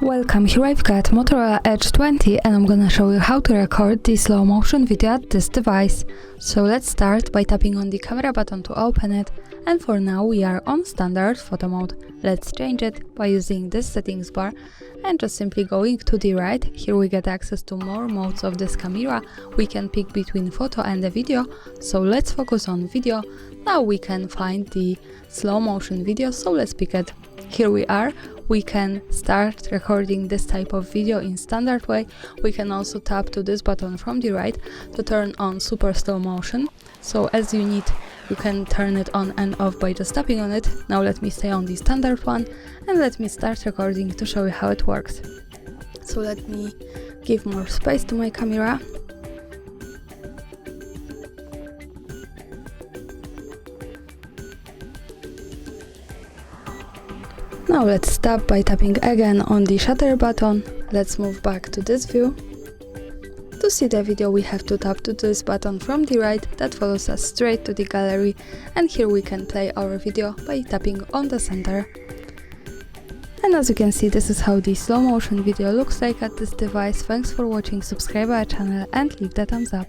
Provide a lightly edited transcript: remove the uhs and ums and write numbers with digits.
Welcome, here I've got Motorola Edge 20 and I'm gonna show you how to record the slow motion video at this device. So let's start by tapping on the camera button to open it, and for now we are on standard photo mode. Let's change it by using this settings bar and just simply going to the right. Here we get access to more modes of this camera. We can pick between photo and the video, so let's focus on video. Now we can find the slow motion video, so let's pick it. Here we are. We can start recording this type of video in standard way. We can also tap to this button from the right to turn on super slow motion. So as you need, you can turn it on and off by just tapping on it. Now let me stay on the standard one and let me start recording to show you how it works. So let me give more space to my camera. Now let's stop by tapping again on the shutter button. Let's move back to this view. To see the video we have to tap to this button from the right that follows us straight to the gallery, and here we can play our video by tapping on the center. And as you can see, this is how the slow motion video looks like at this device. Thanks for watching, subscribe our channel and leave the thumbs up.